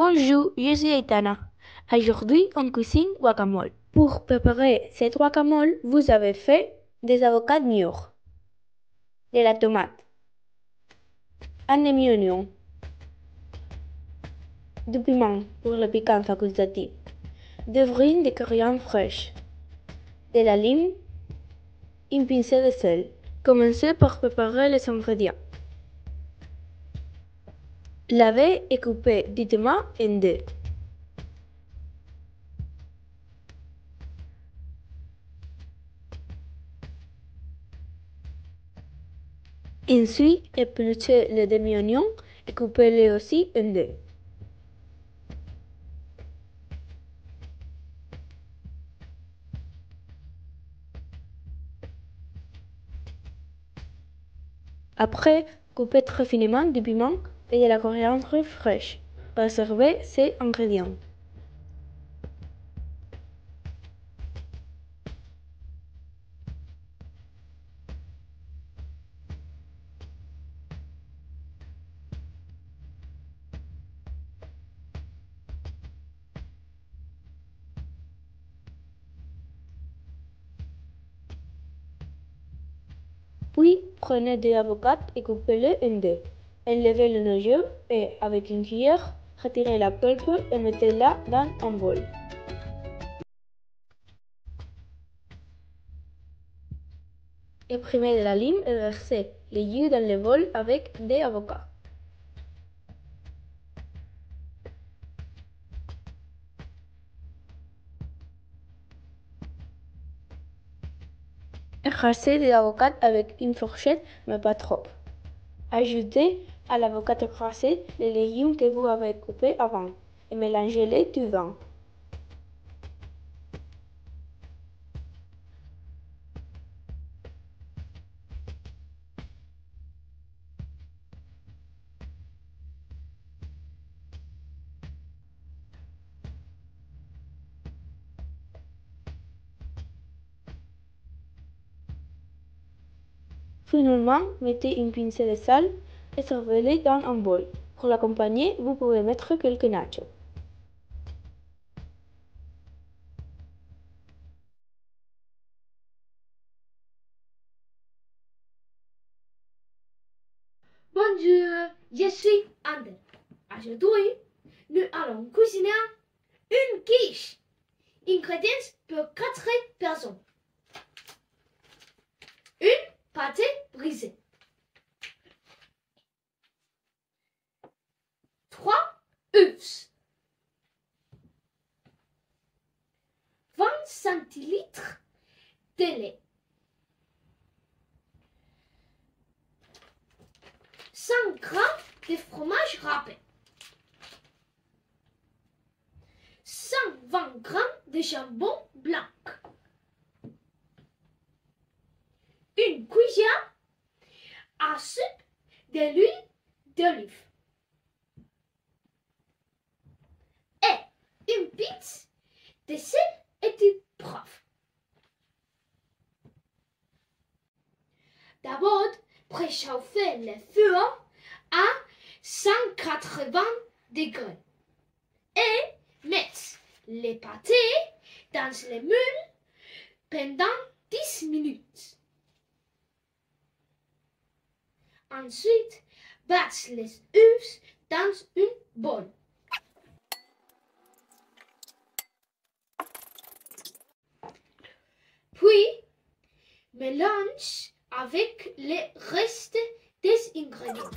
Bonjour, je suis Aitana. Aujourd'hui, on cuisine guacamole. Pour préparer cette guacamole, vous avez fait des avocats mûrs, de la tomate, un demi-oignon, du piment pour le piquant facultatif, des brins de coriandre fraîche, de la lime, une pincée de sel. Commencez par préparer les ingrédients. Lavez et coupez du tomate en deux. Ensuite, épluchez le demi-oignon et coupez-le aussi en deux. Après, coupez très finement du piment et de la coriandre fraîche. Réservez ces ingrédients. Puis, prenez des avocats et coupez-les en deux. Enlevez le noyau et, avec une cuillère, retirez la pulpe et mettez-la dans un bol. Imprimez de la lime et versez le jus dans le bol avec des avocats. Écrasez des avocats avec une fourchette, mais pas trop. Ajoutez à l'avocat écrasé les légumes que vous avez coupés avant et mélangez-les tout vent. Finalement, mettez une pincée de sel et servez-les dans un bol. Pour l'accompagner, vous pouvez mettre quelques nachos. Bonjour, je suis Ander. Aujourd'hui, nous allons cuisiner une quiche. Ingrédients pour 4 personnes. Une pâte brisée. 3 œufs. 20 centilitres de lait. 100 g de fromage râpé. 120 g de jambon blanc. Une cuillère à soupe de l'huile d'olive. Et une pincée de sel et du poivre. D'abord, préchauffez le feu à 180 degrés et mettez les pâtés dans le moule pendant 10 minutes. Ensuite, battez les œufs dans une bol. Puis, mélange avec les restes des ingrédients.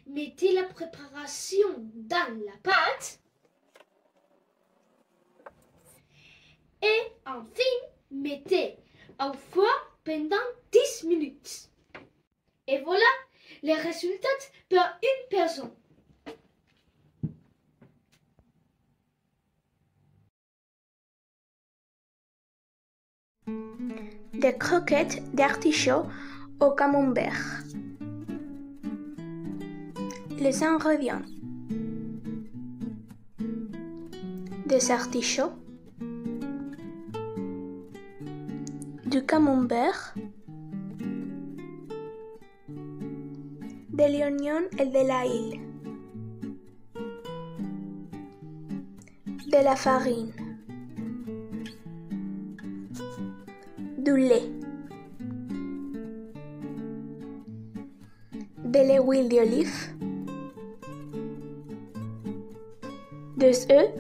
Mettez la préparation dans la pâte et enfin mettez au four pendant 10 minutes. Et voilà les résultats pour une personne. Des croquettes d'artichaut au camembert. Les ingrédients: des artichauts, du camembert, de l'oignon et de l'ail, de la farine, du lait, de l'huile d'olive, des œufs,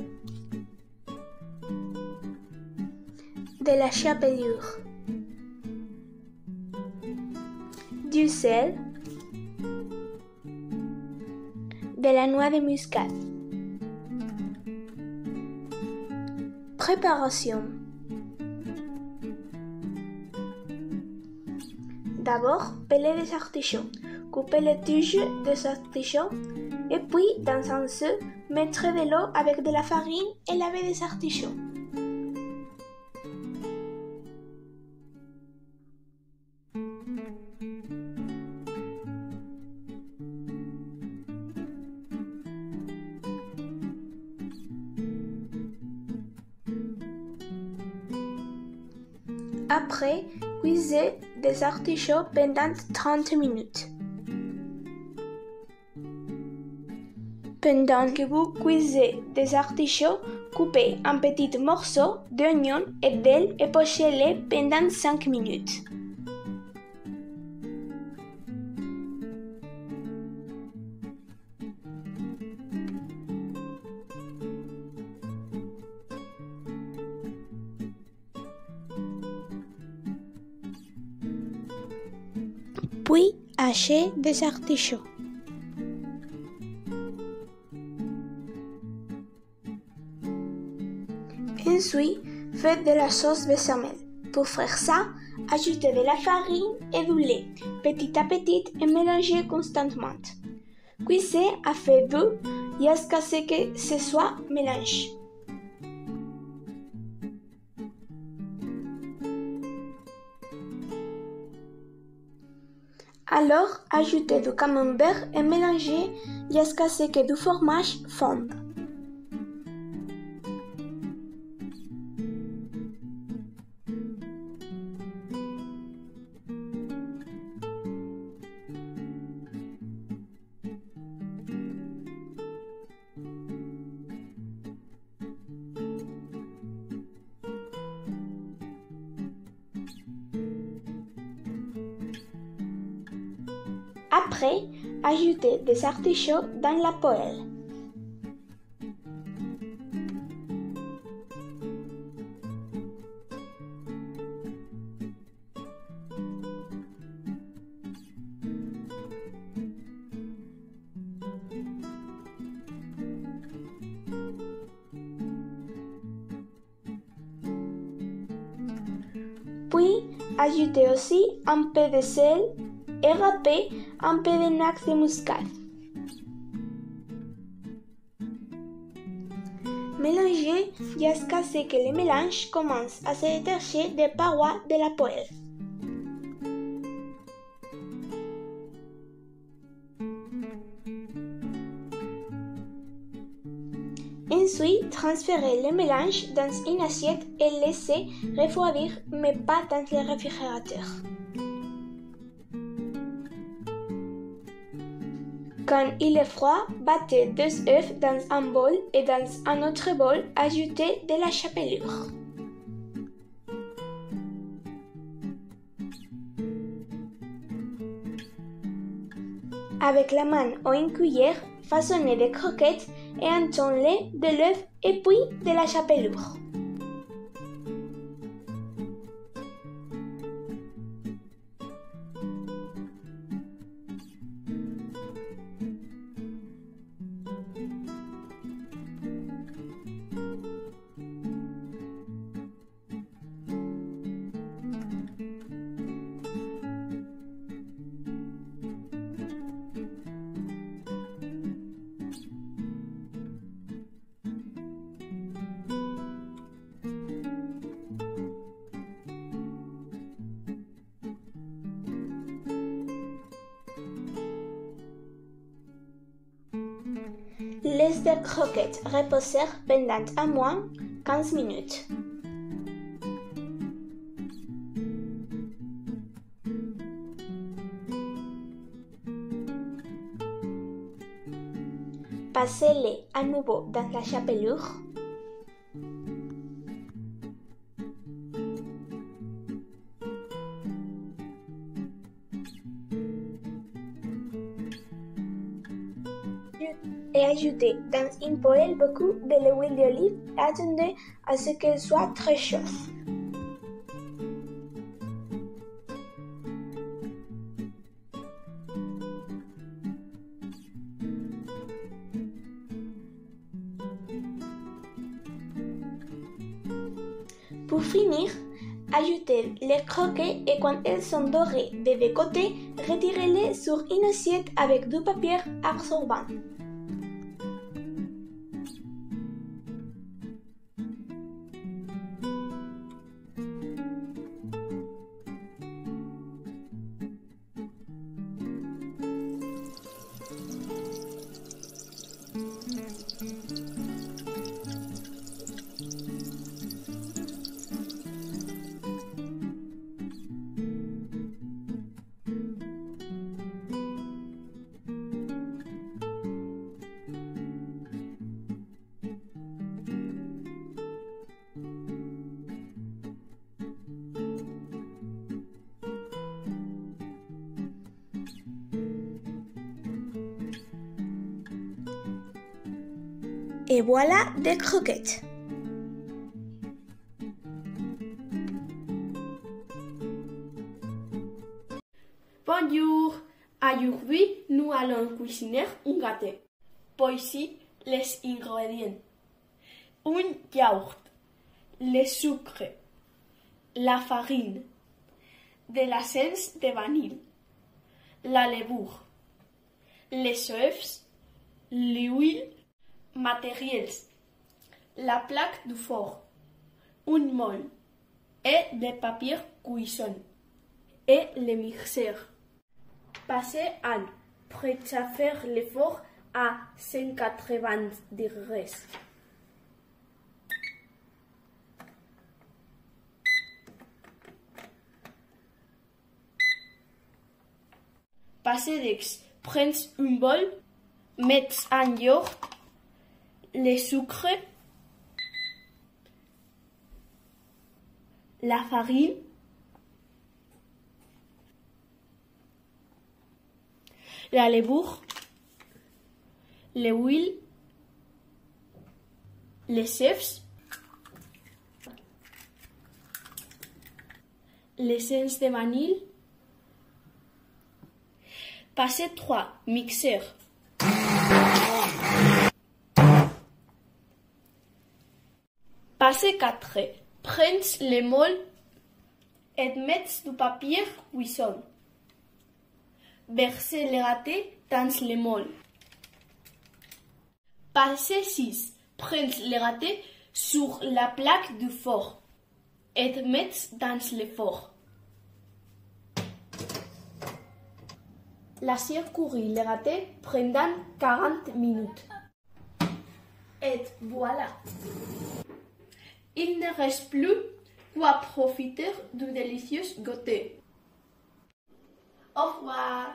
de la chapelure, du sel, de la noix de muscade. Préparation. D'abord, pelez les artichauts. Coupez les tiges des artichauts et puis, dans un seau, mettez de l'eau avec de la farine et lavez les artichauts. Après, cuisez des artichauts pendant 30 minutes. Pendant que vous cuisez des artichauts, coupez un petit morceau d'oignon et d'ail et pochez-les pendant 5 minutes. Puis, hachez des artichauts. Ensuite, faites de la sauce béchamel. Pour faire ça, ajoutez de la farine et du lait, petit à petit et mélangez constamment. Cuisez à feu doux jusqu'à ce que ce soit mélangé. Alors, ajoutez du camembert et mélangez jusqu'à ce que du fromage fonde. Après, ajoutez des artichauts dans la poêle. Puis, ajoutez aussi un peu de sel et râpez un peu de noix de muscade. Mélangez jusqu'à ce que le mélange commence à se détacher des parois de la poêle. Ensuite, transférez le mélange dans une assiette et laissez refroidir, mais pas dans le réfrigérateur. Quand il est froid, battez 2 œufs dans un bol et dans un autre bol, ajoutez de la chapelure. Avec la main ou une cuillère, façonnez des croquettes et entourez de l'œuf et puis de la chapelure. Les croquettes reposèrent pendant à moins 15 minutes. Passez-les à nouveau dans la chapelure. Et ajoutez dans une poêle beaucoup de l'huile d'olive et attendez à ce qu'elle soit très chaude. Pour finir, ajoutez les croquettes et quand elles sont dorées des deux côtés, retirez-les sur une assiette avec du papier absorbant. Et voilà des croquettes. Bonjour, aujourd'hui nous allons cuisiner un gâteau. Voici les ingrédients. Un yaourt, le sucre, la farine, de l'essence de vanille, la levure, les œufs, l'huile, matériels, la plaque du four, un moule et des papiers cuisson et le mixeur. Passez à préchauffer le four à 180 degrés. Passez d'ex, prenez un bol, mettez un yaourt, le sucre, la farine, la levure, l'huile, les œufs, l'essence de vanille. Passez 3 mixeurs. Passez 4. Prenez le moule et mettez du papier cuisson. Versez le gâteau dans le moule. Passez 6. Prenez le gâteau sur la plaque du four et mettez dans le four. Laissez courir le gâteau pendant 40 minutes. Et voilà. Il ne reste plus qu'à profiter du délicieux gâteau. Au revoir.